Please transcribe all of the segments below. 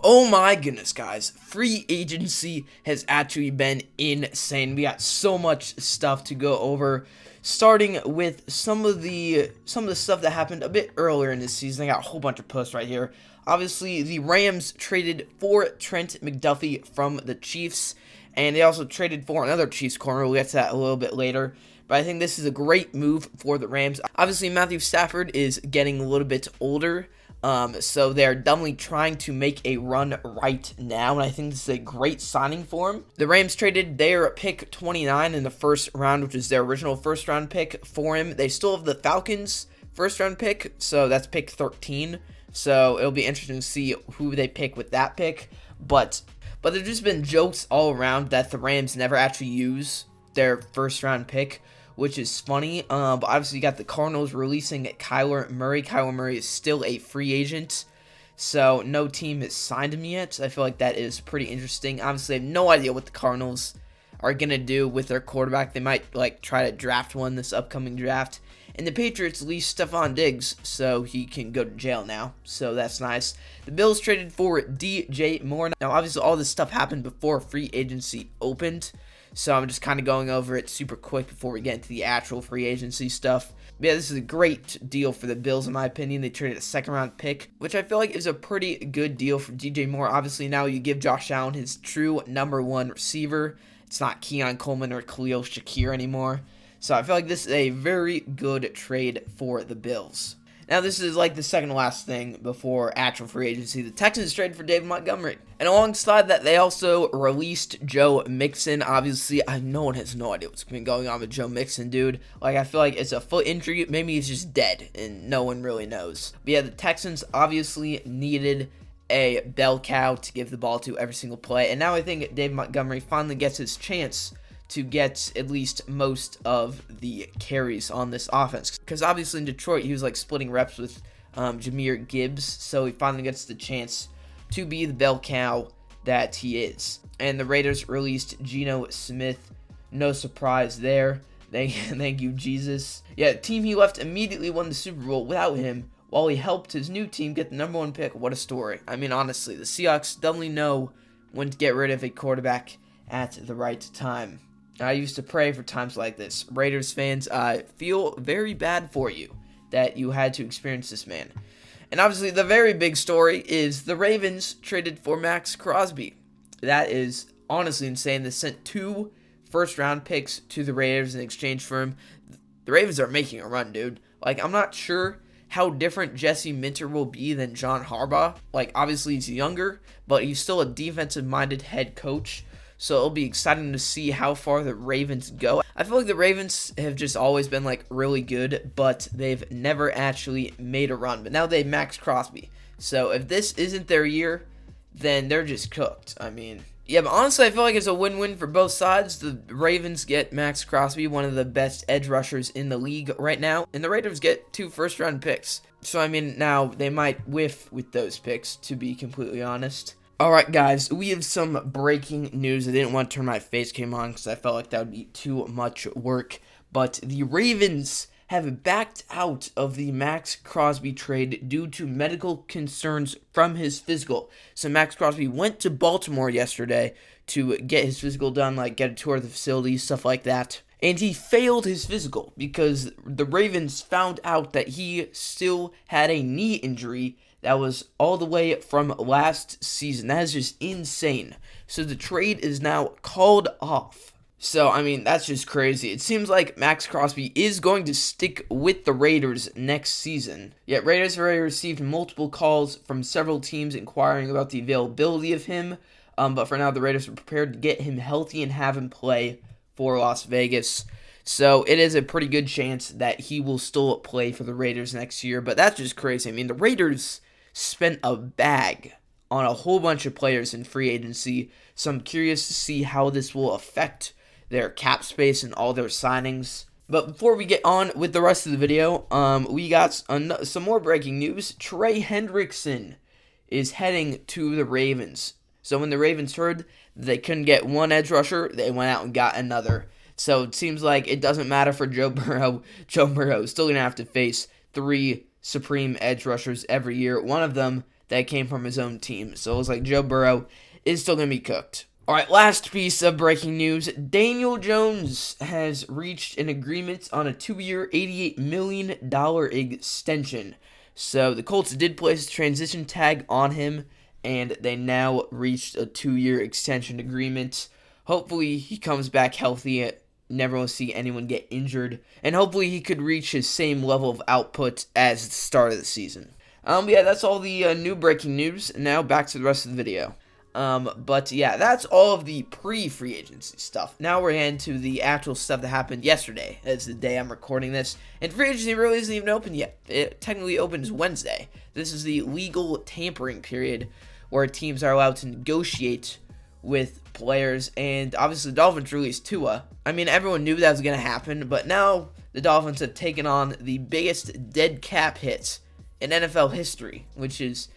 Oh my goodness, guys. Free agency has actually been insane. We got so much stuff to go over, starting with some of the stuff that happened a bit earlier in this season. I got a whole bunch of posts right here. Obviously, the Rams traded for Trent McDuffie from the Chiefs, and they also traded for another Chiefs corner. We'll get to that a little bit later. But I think this is a great move for the Rams. Obviously, Matthew Stafford is getting a little bit older. So they're definitely trying to make a run right now, and I think this is a great signing for him. The Rams traded their pick 29 in the first round, which is their original first round pick, for him. They still have the Falcons' first round pick, so that's pick 13. So it'll be interesting to see who they pick with that pick. But there's just been jokes all around that the Rams never actually use their first round pick, which is funny. But obviously you got the Cardinals releasing Kyler Murray. Kyler Murray is still a free agent, so no team has signed him yet. I feel like that is pretty interesting. Obviously, I have no idea what the Cardinals are going to do with their quarterback. They might try to draft one this upcoming draft. And the Patriots leased Stephon Diggs, so he can go to jail now. So that's nice. The Bills traded for DJ Moore. Now, obviously, all this stuff happened before free agency opened, so I'm just kind of going over it super quick before we get into the actual free agency stuff. But yeah, this is a great deal for the Bills, in my opinion. They traded a second-round pick, which I feel like is a pretty good deal for DJ Moore. Obviously, now you give Josh Allen his true number one receiver. It's not Keon Coleman or Khalil Shakir anymore. So I feel like this is a very good trade for the Bills. Now, this is like the second to last thing before actual free agency. The Texans traded for David Montgomery. And alongside that, they also released Joe Mixon. Obviously, no one has no idea what's been going on with Joe Mixon, dude. I feel like it's a foot injury. Maybe he's just dead, and no one really knows. But yeah, the Texans obviously needed a bell cow to give the ball to every single play. And now I think David Montgomery finally gets his chance to get at least most of the carries on this offense. Because obviously in Detroit, he was splitting reps with Jahmyr Gibbs, so he finally gets the chance to be the bell cow that he is. And the Raiders released Geno Smith. No surprise there. Thank you, Jesus. Yeah, the team he left immediately won the Super Bowl without him, while he helped his new team get the number one pick. What a story. I mean, honestly, the Seahawks definitely know when to get rid of a quarterback at the right time. I used to pray for times like this. Raiders fans, I feel very bad for you that you had to experience this, man. And obviously, the very big story is the Ravens traded for Max Crosby. That is honestly insane. They sent 2 first-round picks to the Raiders in exchange for him. The Ravens are making a run, dude. I'm not sure how different Jesse Minter will be than John Harbaugh. Obviously, he's younger, but he's still a defensive-minded head coach. So it'll be exciting to see how far the Ravens go. I feel like the Ravens have just always been really good, but they've never actually made a run. But now they have Max Crosby. So if this isn't their year, then they're just cooked. I mean, yeah, but honestly, I feel like it's a win-win for both sides. The Ravens get Max Crosby, one of the best edge rushers in the league right now, and the Raiders get 2 first-round picks. So, I mean, now they might whiff with those picks, to be completely honest. Alright, guys, we have some breaking news. I didn't want to turn my face cam on because I felt like that would be too much work. But the Ravens have backed out of the Max Crosby trade due to medical concerns from his physical. So Max Crosby went to Baltimore yesterday to get his physical done, get a tour of the facility, stuff like that. And he failed his physical because the Ravens found out that he still had a knee injury that was all the way from last season. That is just insane. So the trade is now called off. So, I mean, that's just crazy. It seems like Max Crosby is going to stick with the Raiders next season. Yet Raiders have already received multiple calls from several teams inquiring about the availability of him. But for now, the Raiders are prepared to get him healthy and have him play for Las Vegas. So it is a pretty good chance that he will still play for the Raiders next year. But that's just crazy. I mean, the Raiders spent a bag on a whole bunch of players in free agency, so I'm curious to see how this will affect their cap space and all their signings. But before we get on with the rest of the video, we got some more breaking news. Trey Hendrickson is heading to the Ravens. So when the Ravens heard they couldn't get one edge rusher, they went out and got another. So it seems like it doesn't matter for Joe Burrow. Joe Burrow is still going to have to face 3 supreme edge rushers every year. One of them that came from his own team. So it looks like Joe Burrow is still going to be cooked. All right, last piece of breaking news. Daniel Jones has reached an agreement on a 2-year, $88 million extension. So the Colts did place a transition tag on him, and they now reached a 2-year extension agreement. Hopefully he comes back healthy. Never want to see anyone get injured. And hopefully he could reach his same level of output as the start of the season. Yeah, that's all the new breaking news. Now back to the rest of the video. But yeah, that's all of the pre-free agency stuff. Now we're into the actual stuff that happened yesterday, as the day I'm recording this. And free agency really isn't even open yet. It technically opens Wednesday. This is the legal tampering period where teams are allowed to negotiate with players. And obviously the Dolphins released Tua. I mean, everyone knew that was going to happen, but now the Dolphins have taken on the biggest dead cap hit in NFL history, which is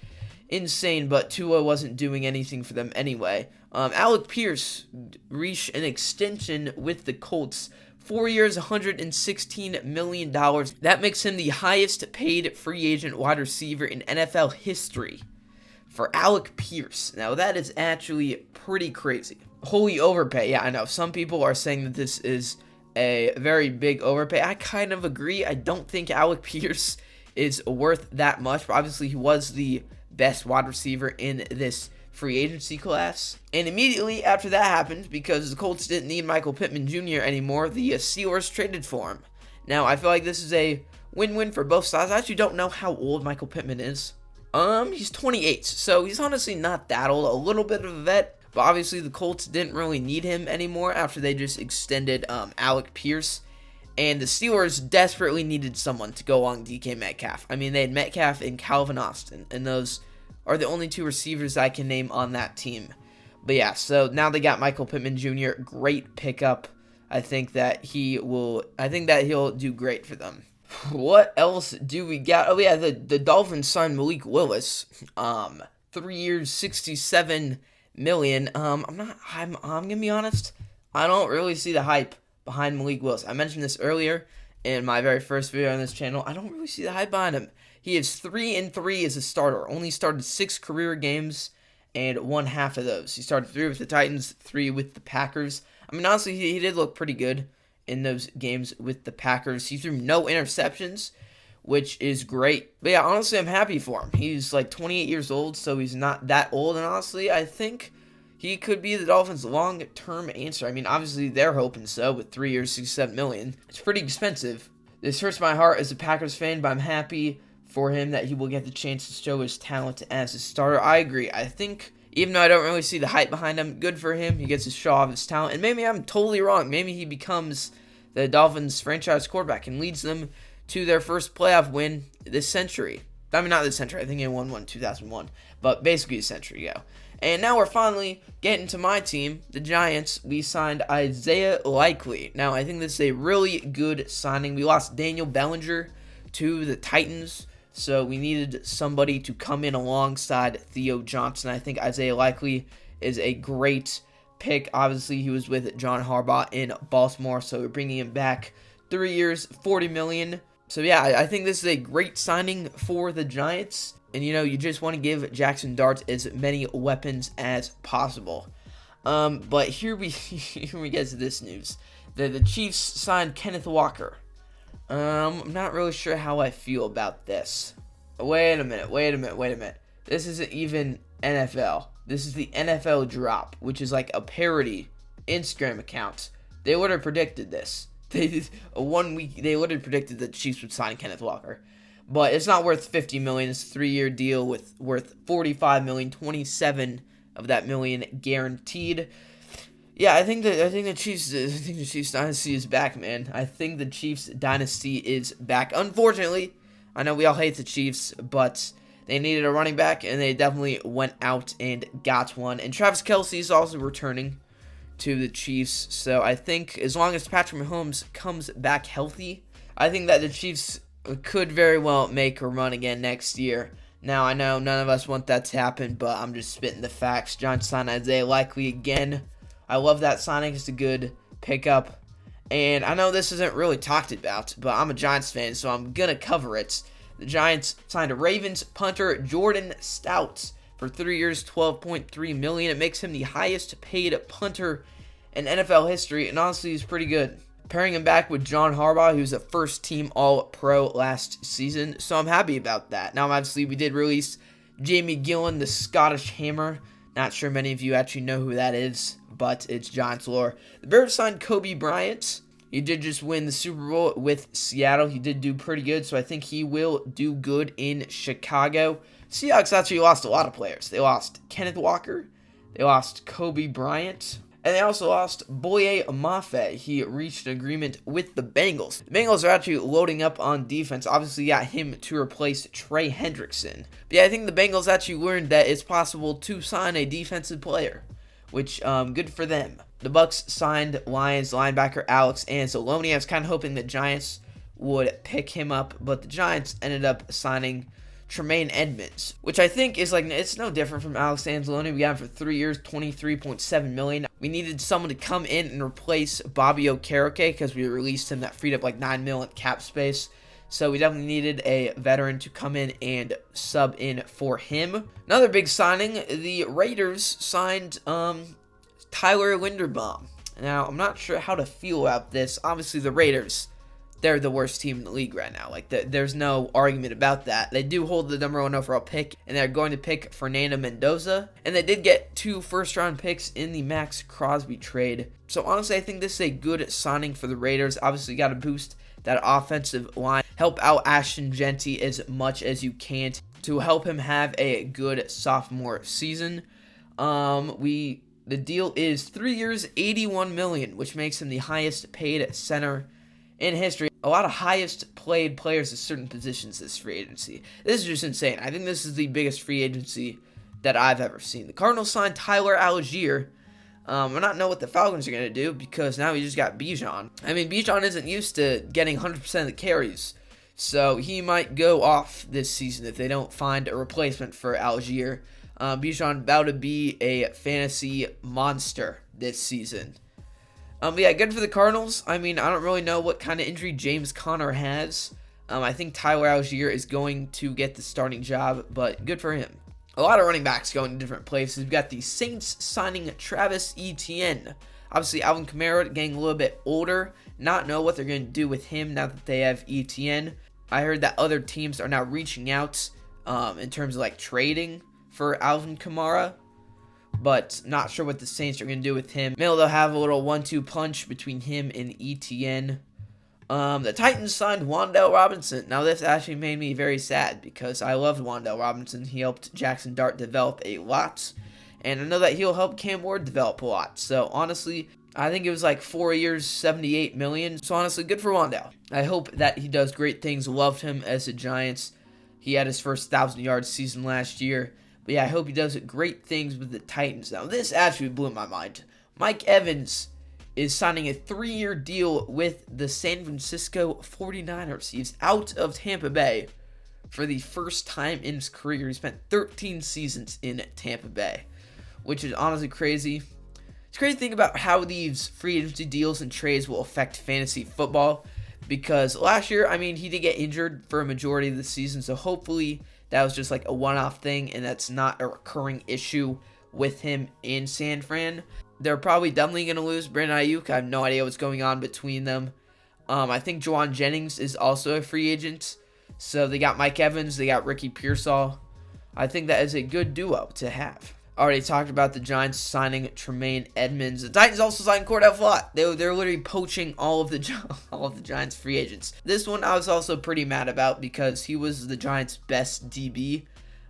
insane, but Tua wasn't doing anything for them anyway. Alec Pierce reached an extension with the Colts. 4 years, $116 million. That makes him the highest paid free agent wide receiver in NFL history for Alec Pierce. Now, that is actually pretty crazy. Holy overpay. Yeah, I know. Some people are saying that this is a very big overpay. I kind of agree. I don't think Alec Pierce is worth that much, but obviously he was the best wide receiver in this free agency class. And immediately after that happened, because the Colts didn't need Michael Pittman Jr. anymore, the Steelers traded for him. Now, I feel like this is a win-win for both sides. I actually don't know how old Michael Pittman is. He's 28, so he's honestly not that old. A little bit of a vet, but obviously the Colts didn't really need him anymore after they just extended Alec Pierce. And the Steelers desperately needed someone to go along DK Metcalf. I mean, they had Metcalf and Calvin Austin, and those are the only two receivers I can name on that team. But yeah, so now they got Michael Pittman Jr. Great pickup. I think that he'll do great for them. What else do we got? Oh yeah, the Dolphins signed Malik Willis. 3 years, $67 million. I'm gonna be honest. I don't really see the hype behind Malik Willis. I mentioned this earlier in my very first video on this channel. I don't really see the hype behind him. He is 3-3 as a starter. Only started 6 career games and won half of those. He started 3 with the Titans, 3 with the Packers. I mean, honestly, he did look pretty good in those games with the Packers. He threw no interceptions, which is great. But yeah, honestly, I'm happy for him. He's like 28 years old, so he's not that old. And honestly, I think he could be the Dolphins' long-term answer. I mean, obviously, they're hoping so with 3 years, $67 million. It's pretty expensive. This hurts my heart as a Packers fan, but I'm happy for him that he will get the chance to show his talent as a starter. I agree. I think, even though I don't really see the hype behind him, good for him. He gets to show off his talent. And maybe I'm totally wrong. Maybe he becomes the Dolphins franchise quarterback and leads them to their first playoff win this century. I mean, not this century. I think he won one in 2001. But basically a century ago. And now we're finally getting to my team, the Giants. We signed Isaiah Likely. Now, I think this is a really good signing. We lost Daniel Bellinger to the Titans, so we needed somebody to come in alongside Theo Johnson. I think Isaiah Likely is a great pick. Obviously, he was with John Harbaugh in Baltimore, so we're bringing him back. 3 years, $40 million. So yeah, I think this is a great signing for the Giants. And you know, you just want to give Jackson Dart as many weapons as possible. But here we get to this news. The Chiefs signed Kenneth Walker. I'm not really sure how I feel about this. Wait a minute. This isn't even NFL. This is the NFL Drop, which is like a parody Instagram account. They would have predicted this. They did 1 week. They would have predicted that the Chiefs would sign Kenneth Walker. But it's not worth $50 million. It's a 3-year deal worth $45 million, 27 of that million guaranteed. Yeah, I think the Chiefs dynasty is back, man. I think the Chiefs dynasty is back. Unfortunately, I know we all hate the Chiefs, but they needed a running back, and they definitely went out and got one. And Travis Kelce is also returning to the Chiefs. So I think as long as Patrick Mahomes comes back healthy, I think that the Chiefs could very well make a run again next year. Now, I know none of us want that to happen, but I'm just spitting the facts. Giants signed Isaiah Likely again. I love that signing. It's a good pickup. And I know this isn't really talked about, but I'm a Giants fan, so I'm going to cover it. The Giants signed a Ravens punter Jordan Stout for 3 years, $12.3 million. It makes him the highest paid punter in NFL history, and honestly, he's pretty good. Pairing him back with John Harbaugh, who's a first-team All-Pro last season, so I'm happy about that. Now, obviously, we did release Jamie Gillan, the Scottish Hammer. Not sure many of you actually know who that is, but it's Giants lore. The Bears signed Kobe Bryant. He did just win the Super Bowl with Seattle. He did do pretty good, so I think he will do good in Chicago. Seahawks actually lost a lot of players. They lost Kenneth Walker. They lost Kobe Bryant. And they also lost Boye Mafe. He reached an agreement with the Bengals. The Bengals are actually loading up on defense. Obviously, got him to replace Trey Hendrickson. But yeah, I think the Bengals actually learned that it's possible to sign a defensive player, which, good for them. The Bucks signed Lions linebacker Alex Anzalone. I was kind of hoping the Giants would pick him up, but the Giants ended up signing Tremaine Edmonds, which I think is it's no different from Alex Anzalone. We got him for 3 years, $23.7 million. We needed someone to come in and replace Bobby Okereke because we released him. That freed up $9 million cap space. So we definitely needed a veteran to come in and sub in for him. Another big signing, the Raiders signed Tyler Linderbaum. Now, I'm not sure how to feel about this. Obviously, the Raiders, they're the worst team in the league right now. There's no argument about that. They do hold the number 1 overall pick, and they're going to pick Fernando Mendoza. And they did get 2 first-round picks in the Max Crosby trade. So, honestly, I think this is a good signing for the Raiders. Obviously, you got to boost that offensive line. Help out Ashton Jeanty as much as you can to help him have a good sophomore season. The deal is 3 years, $81 million, which makes him the highest paid center in history. A lot of highest played players at certain positions this free agency. This is just insane. I think this is the biggest free agency that I've ever seen. The Cardinals signed Tyler Algier. I don't know what the Falcons are going to do because now we just got Bijan. I mean, Bijan isn't used to getting 100% of the carries, so he might go off this season if they don't find a replacement for Algier. Bijan about to be a fantasy monster this season. But yeah, good for the Cardinals. I mean, I don't really know what kind of injury James Conner has. I think Tyler Algier is going to get the starting job, but good for him. A lot of running backs going to different places. We've got the Saints signing Travis Etienne. Obviously, Alvin Kamara getting a little bit older. Not know what they're going to do with him now that they have Etienne. I heard that other teams are now reaching out in terms of trading for Alvin Kamara, but not sure what the Saints are going to do with him. Maybe they'll have a little 1-2 punch between him and Etienne. The Titans signed Wan'Dale Robinson. Now, this actually made me very sad because I loved Wan'Dale Robinson. He helped Jackson Dart develop a lot, and I know that he'll help Cam Ward develop a lot. So, honestly, I think it was 4 years, $78 million. So, honestly, good for Wan'Dale. I hope that he does great things. Loved him as a Giants. He had his first 1,000-yard season last year. But yeah, I hope he does great things with the Titans. Now, this actually blew my mind. Mike Evans is signing a 3-year deal with the San Francisco 49ers. He's out of Tampa Bay for the first time in his career. He spent 13 seasons in Tampa Bay, which is honestly crazy. It's crazy to think about how these free agency deals and trades will affect fantasy football, because last year, he did get injured for a majority of the season, so hopefully that was just a one-off thing, and that's not a recurring issue with him in San Fran. They're probably definitely going to lose Brandon Ayuk. I have no idea what's going on between them. I think Juwan Jennings is also a free agent. So they got Mike Evans, they got Ricky Pearsall. I think that is a good duo to have. Already talked about the Giants signing Tremaine Edmonds. The Titans also signed Cordell Flott. They're literally poaching all of the Giants free agents. This one I was also pretty mad about because he was the Giants' best DB.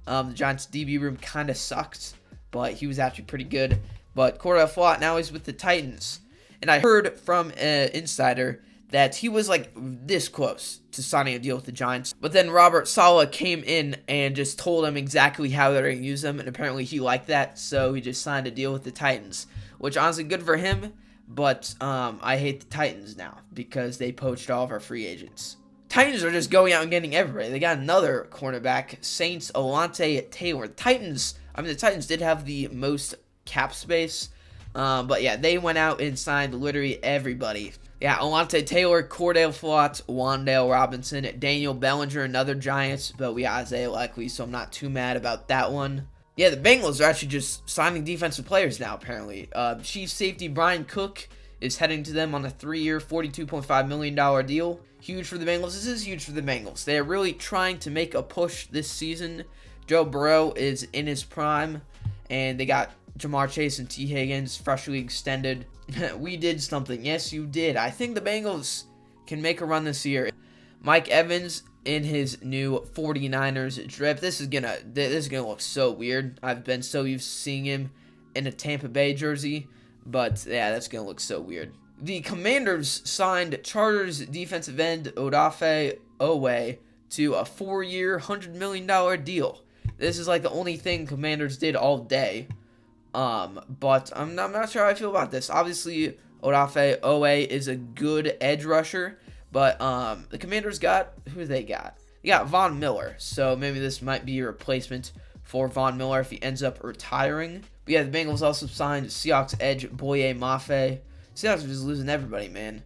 The Giants' DB room kind of sucked, but he was actually pretty good. But Cordell Flott now he's with the Titans. And I heard from an insider that he was this close to signing a deal with the Giants. But then Robert Saleh came in and just told him exactly how they're going to use him, and apparently he liked that, so he just signed a deal with the Titans, which honestly good for him, but I hate the Titans now because they poached all of our free agents. Titans are just going out and getting everybody. They got another cornerback, Saints Alontae Taylor. The Titans did have the most cap space, but yeah, they went out and signed literally everybody. Yeah, Alontae Taylor, Cordell Flott, Wandale Robinson, Daniel Bellinger, another Giants, but we got Isaiah Likely, so I'm not too mad about that one. Yeah, the Bengals are actually just signing defensive players now, apparently. Chief safety Brian Cook is heading to them on a 3-year, $42.5 million deal. Huge for the Bengals. This is huge for the Bengals. They are really trying to make a push this season. Joe Burrow is in his prime, and they got Jamar Chase and T. Higgins freshly extended. We did something. Yes, you did. I think the Bengals can make a run this year. Mike Evans in his new 49ers drip. This is gonna look so weird. I've been so used to seeing him in a Tampa Bay jersey, but yeah, that's gonna look so weird. The Commanders signed Chargers defensive end Odafe Owe to a 4-year, $100 million deal. This is like the only thing Commanders did all day. But I'm not sure how I feel about this. Obviously, Odafe Owe is a good edge rusher, but the Commanders got, who they got? They got Von Miller, so maybe this might be a replacement for Von Miller if he ends up retiring. But yeah, the Bengals also signed Seahawks edge Boye Mafe. Seahawks are just losing everybody, man.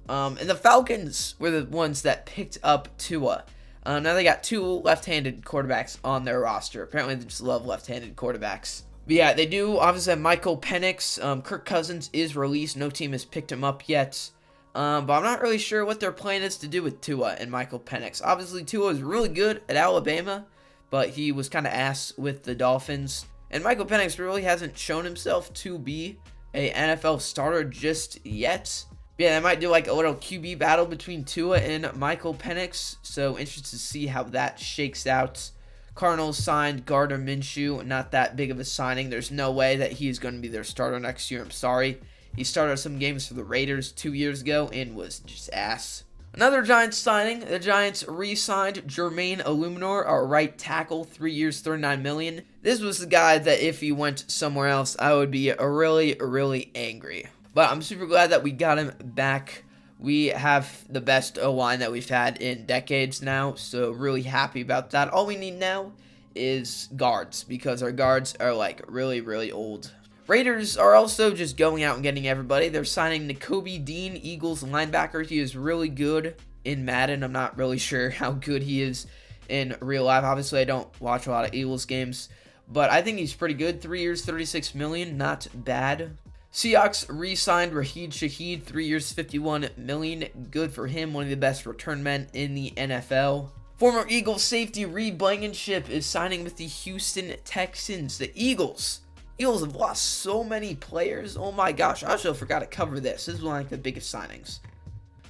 And the Falcons were the ones that picked up Tua. Now they got 2 left-handed quarterbacks on their roster. Apparently they just love left-handed quarterbacks. But yeah, they do obviously have Michael Penix. Kirk Cousins is released. No team has picked him up yet. But I'm not really sure what their plan is to do with Tua and Michael Penix. Obviously, Tua is really good at Alabama, but he was kind of ass with the Dolphins. And Michael Penix really hasn't shown himself to be a NFL starter just yet. But yeah, they might do like a little QB battle between Tua and Michael Penix. So interested to see how that shakes out. Cardinals signed Gardner Minshew. Not that big of a signing. There's no way that he's going to be their starter next year. I'm sorry. He started some games for the Raiders 2 years ago and was just ass. Another Giants signing. The Giants re-signed Jermaine Illuminor, our right tackle, 3 years, $39 million. This was the guy that if he went somewhere else, I would be really angry. But I'm super glad that we got him back. We have the best O-line that we've had in decades now, so really happy about that. All we need now is guards, because our guards are like really old. Raiders are also just going out and getting everybody. They're signing Nakobe Dean, Eagles linebacker. He is really good in Madden. I'm not really sure how good he is in real life. Obviously, I don't watch a lot of Eagles games, but I think he's pretty good. 3 years, $36 million, not bad. Seahawks re-signed Rashid Shaheed, 3 years, $51 million. Good for him, one of the best return men in the NFL. Former Eagles safety Reed Blankenship is signing with the Houston Texans. The Eagles have lost so many players. Oh my gosh, I also forgot to cover this. This is one of the biggest signings.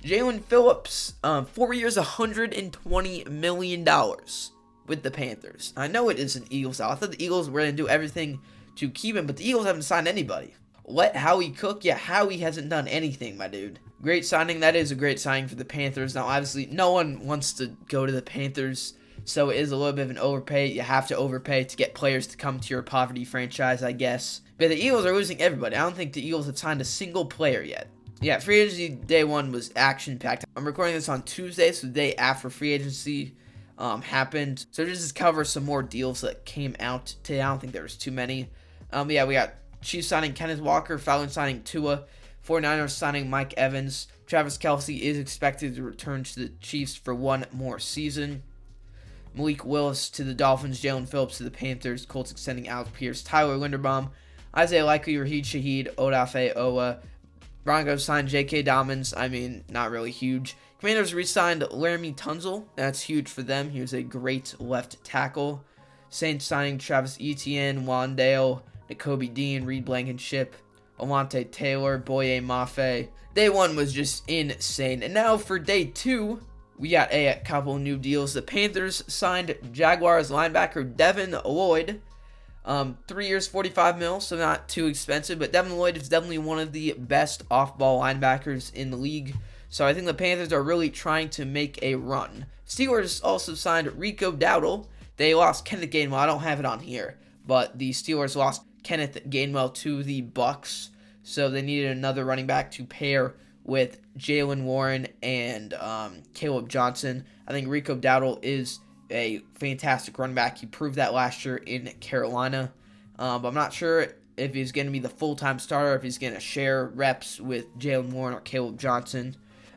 Jalen Phillips, 4 years, $120 million with the Panthers. I know it isn't Eagles out. I thought the Eagles were going to do everything to keep him, but the Eagles haven't signed anybody. Let Howie cook. Yeah, Howie hasn't done anything, my dude. Great signing. That is a great signing for the Panthers. Now, obviously, no one wants to go to the Panthers, so it is a little bit of an overpay. You have to overpay to get players to come to your poverty franchise, I guess. But the Eagles are losing everybody. I don't think the Eagles have signed a single player yet. Yeah, free agency day 1 was action-packed. I'm recording this on Tuesday, so the day after free agency happened. So just to cover some more deals that came out today. I don't think there was too many. Yeah, we got Chiefs signing Kenneth Walker, Falcons signing Tua, 49ers signing Mike Evans. Travis Kelce is expected to return to the Chiefs for 1 more season. Malik Willis to the Dolphins, Jalen Phillips to the Panthers, Colts extending Alex Pierce, Tyler Linderbaum, Isaiah Likely, Rashid Shaheed, Odafe Owa. Broncos signed J.K. Dobbins. I mean, not really huge. Commanders re-signed Laramie Tunzel. That's huge for them. He was a great left tackle. Saints signing Travis Etienne, Wandale, Nakobe Dean, Reed Blankenship, Alontae Taylor, Boye Mafe. Day 1 was just insane. And now for day 2, we got a couple new deals. The Panthers signed Jaguars linebacker Devin Lloyd. 3 years, $45 million, so not too expensive. But Devin Lloyd is definitely one of the best off-ball linebackers in the league. So I think the Panthers are really trying to make a run. Steelers also signed Rico Dowdle. They lost Kenneth Gainwell. I don't have it on here, but the Steelers lost Kenneth Gainwell to the Bucks. So they needed another running back to pair with Jaylen Warren and Caleb Johnson. I think Rico Dowdle is a fantastic running back. He proved that last year in Carolina. But I'm not sure if he's going to be the full-time starter, if he's going to share reps with Jaylen Warren or Caleb Johnson.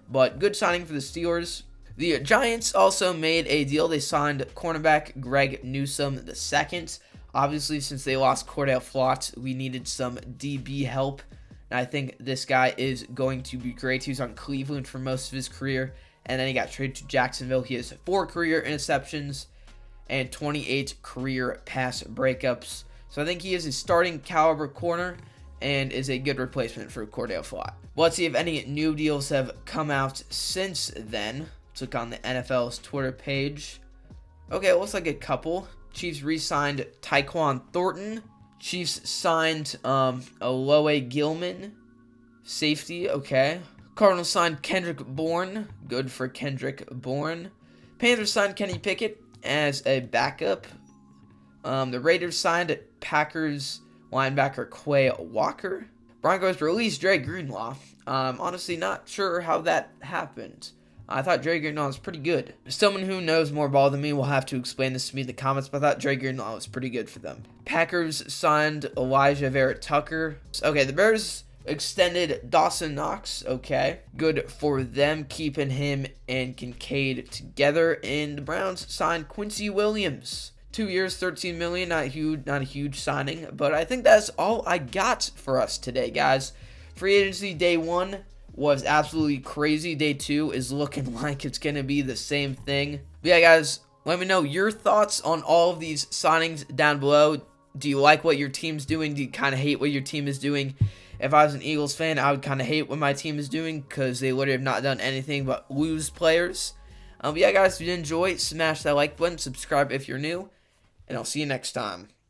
But good signing for the Steelers. The Giants also made a deal. They signed cornerback Greg Newsome II. Obviously, since they lost Cordell Flott, we needed some DB help. And I think this guy is going to be great. He was on Cleveland for most of his career, and then he got traded to Jacksonville. He has 4 career interceptions and 28 career pass breakups. So I think he is a starting caliber corner and is a good replacement for Cordell Flott. Well, let's see if any new deals have come out since then. Click on the NFL's Twitter page. Okay, it looks like a couple. Chiefs re-signed Tyquan Thornton. Chiefs signed Aloe Gilman, safety, okay. Cardinals signed Kendrick Bourne, good for Kendrick Bourne. Panthers signed Kenny Pickett as a backup. The Raiders signed Packers linebacker Quay Walker. Broncos released Dre Greenlaw. Honestly, not sure how that happened. I thought Dre Greenlaw was pretty good. Someone who knows more ball than me will have to explain this to me in the comments, but I thought Dre Greenlaw was pretty good for them. Packers signed Elijah Vera Tucker. Okay, the Bears extended Dawson Knox. Okay, good for them, keeping him and Kincaid together. And the Browns signed Quincy Williams. 2 years, $13 million. Not a huge signing, but I think that's all I got for us today, guys. Free agency day 1 was absolutely crazy. Day 2 is looking like it's going to be the same thing. But yeah, guys, let me know your thoughts on all of these signings down below. Do you like what your team's doing? Do you kind of hate what your team is doing? If I was an Eagles fan, I would kind of hate what my team is doing because they literally have not done anything but lose players. But yeah, guys, if you did enjoy, smash that like button, subscribe if you're new, and I'll see you next time.